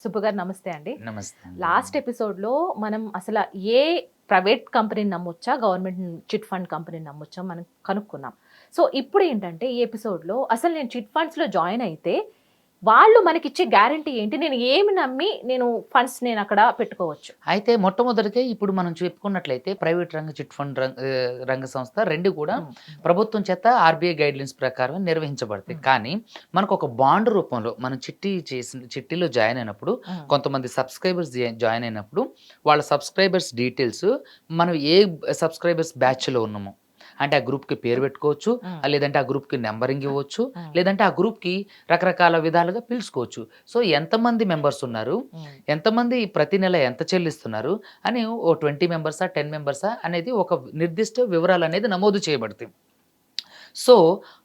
సుబ్బు గారు నమస్తే అండి. నమస్తే అండి. లాస్ట్ ఎపిసోడ్‌లో మనం అసల ఏ ప్రైవేట్ కంపెనీని నమ్మొచ్చా? గవర్నమెంట్ చిట్ ఫండ్ కంపెనీని నమ్మొచ్చా? మనం కనుక్కున్నాం. సో, ఇప్పుడేంటంటే ఈ ఎపిసోడ్‌లో అసలు నేను చిట్ ఫండ్స్‌లో జాయిన్ అయితే వాళ్ళు మనకిచ్చే గ్యారంటీ ఏంటి? నేను ఏమి నమ్మి నేనక్కడ పెట్టుకోవచ్చు? అయితే మొట్టమొదటిగా ఇప్పుడు మనం చెప్పుకున్నట్లయితే ప్రైవేట్ రంగ చిట్ ఫండ్ రంగ సంస్థ 2 కూడా హ్మ్. ప్రభుత్వం చేత ఆర్‌బీఐ గైడ్‌లైన్స్ ప్రకారం నిర్వహించబడతాయి. హ్మ్. కానీ మనకొక బాండ్ రూపంలో మనం చిట్టీలో జాయిన్ అయినప్పుడు హ్మ్. కొంతమంది సబ్‌స్క్రైబర్స్ జాయిన్ అయినప్పుడు వాళ్ళ సబ్‌స్క్రైబర్స్ డీటెయిల్స్ మనం ఏ సబ్‌స్క్రైబర్స్ బ్యాచ్‌లో ఉన్నామో అంటే ఆ గ్రూప్‌కి పేరు పెట్టుకోవచ్చు. హ్మ్. లేదంటే ఆ గ్రూప్‌కి నంబరింగ్ ఇవ్వచ్చు. హ్మ్. లేదంటే ఆ గ్రూప్‌కి రకరకాల విధాలుగా పిలుచుకోవచ్చు. సో, ఎంతమంది మెంబర్స్ ఉన్నారు? హ్మ్. ఎంతమంది ప్రతి నెల ఎంత చెల్లిస్తున్నారు? అని ఓ 20 మెంబర్సా? 10 మెంబర్సా? అనేది ఒక నిర్దిష్ట వివరాలనేది నమోదు చేయబడతాయి. సో,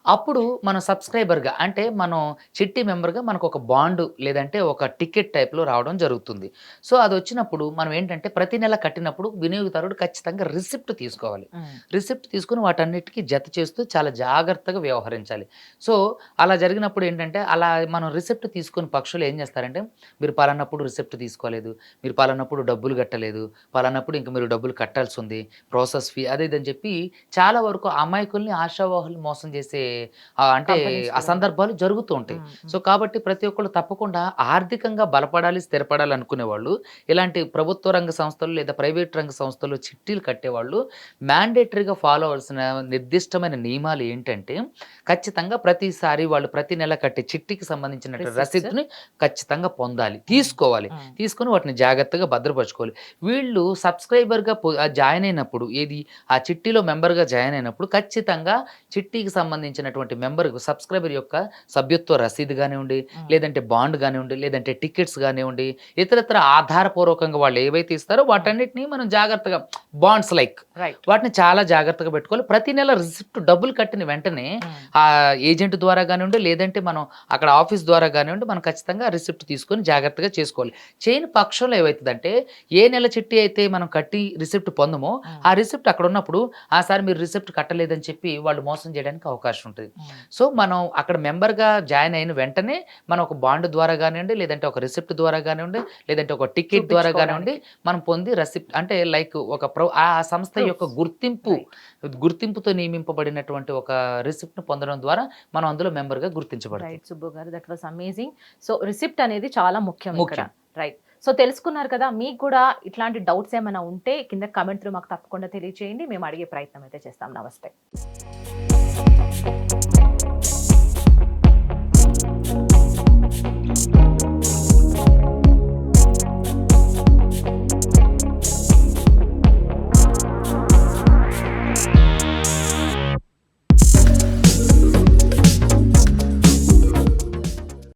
అప్పుడు మనం సబ్‌స్క్రైబర్‌గా అంటే మనం చిట్టి మెంబర్‌గా మనకొక బాండ్ లేదంటే ఒక టికెట్ టైప్‌లో రావడం జరుగుతుంది. సో, అదొచ్చినప్పుడు మనం ఏంటంటే ప్రతి నెల కట్టినప్పుడు వినియోగదారుడు ఖచ్చితంగా రిసిప్ట్ తీసుకోవాలి. హ్మ్. రిసిప్ట్ తీసుకొని వాటన్నిటికి జత చేస్తూ చాలా జాగ్రత్తగా వ్యవహరించాలి. సో, అలా జరిగినప్పుడు ఏంటంటే అలా మనం రిసిప్ట్ తీసుకొని పక్షులు ఏం చేస్తారంటే, మీరు పలానప్పుడు రిసిప్ట్ తీసుకోలేదు, మీరు పలానప్పుడు డబ్బులు కట్టలేదు, పలానప్పుడు ఇంక మీరు డబ్బులు కట్టాల్సుంది, ప్రాసెస్ ఫీ అది ఇది అని చెప్పి చాలా వరకు అమాయకుల్ని, ఆశావహుల్ని మోసం చేసే అంటే కంపెనీస్ ఆ కూడా ఉన్నాయి. సందర్భాలు జరుగుతూ ఉంటాయి. హ్మ్. సో, హ్మ్. కాబట్టి ప్రతి ఒక్కళ్ళు తప్పకుండా ఆర్థికంగా బలపడాలి, స్థిరపడాలి అనుకునేవాళ్ళు, ఇలాంటి ప్రభుత్వ రంగ సంస్థలు లేదా ప్రైవేట్ రంగ సంస్థలు చిట్టీలు కట్టేవాళ్ళు మ్యాండేటరీగా ఫాలో అవ్వాల్సిన నిర్దిష్టమైన నియమాలు ఏంటంటే, ఖచ్చితంగా ప్రతిసారి వాళ్ళు ప్రతి నెల కట్టే చిట్టీకి సంబంధించినటువంటి రిసిప్ట్స్. రసీదుని ఖచ్చితంగా పొందాలి. హ్మ్. తీసుకోవాలి. హ్మ్. తీసుకొని వాటిని జాగ్రత్తగా భద్రపరుచుకోవాలి. వీళ్ళు సబ్‌స్క్రైబర్‌గా జాయిన్ అయినప్పుడు ఏది ఆ చిట్టీలో మెంబర్‌గా జాయిన్ అయినప్పుడు ఖచ్చితంగా చిట్టీకి సంబంధించినటువంటి సబ్‌స్క్రైబర్ యొక్క సభ్యత్వ రసీదు గానివ్వండి, హ్మ్. లేదంటే బాండ్ గానివ్వండి, లేదంటే టికెట్స్ గానివ్వండి, ఇతరత్ర ఆధారపూర్వకంగా వాళ్ళు ఏవైతే ఇస్తారో హ్మ్. వాటన్నిటిని మనం జాగ్రత్తగా బాండ్స్ లైక్ రైట్. వాటిని చాలా జాగ్రత్తగా పెట్టుకోవాలి. ప్రతి నెల రిసిప్ట్ డబ్బులు కట్టిన వెంటనే హ్మ్. ఏజెంట్ ద్వారా గానివ్వండి, లేదంటే మనం అక్కడ ఆఫీస్ ద్వారా గానివ్వండి, మనం ఖచ్చితంగా రిసిప్ట్ తీసుకొని జాగ్రత్తగా చేసుకోవాలి. చేయని పక్షంలో ఏమైతదంటే, ఏ నెల చిట్టి అయితే మనం కట్టి రిసిప్ట్ పొందమో, హ్మ్. ఆ రిసిప్ట్ అక్కడున్నప్పుడు, సార్ మీరు రిసిప్ట్ కట్టలేదని చెప్పి వాళ్ళు మోసం చేయడానికి అవకాశం ఉంటది. హ్మ్. సో, మనం అక్కడ మెంబర్‌గా జాయిన్ అయిన వెంటనే మనం ఒక బాండ్ ద్వారా గానివ్వండి, లేదంటే ఒక రిసిప్ట్ ద్వారా గానివ్వండి, లేదంటే ఒక టికెట్ ద్వారా గానివ్వండి, చూపించుకోవడానికి. మనం పొంది అంటే లైక్ ఒక ఆ సంస్థ యొక్క ప్రూఫ్స్. రైట్. గుర్తింపుతో నియమింపబడినటువంటి ఒక రిసిప్ట్‌ని పొందడం ద్వారా మనం అందులో మెంబర్‌గా గుర్తించబడతాం. రైట్ సుబ్బు గారు. That was amazing. So, receipt అనేది చాలా ముఖ్యం ఇక్కడ. ముఖ్యం. రైట్. సో, తెలుసుకున్నారు కదా! మీకు కూడా ఇట్లాంటి డౌట్స్ ఏమైనా ఉంటే కింద కామెంట్ త్రూ మాకు తప్పకుండా తెలియజేయండి. మేము అడిగే ప్రయత్నం అయితే చేస్తాం. నమస్తే.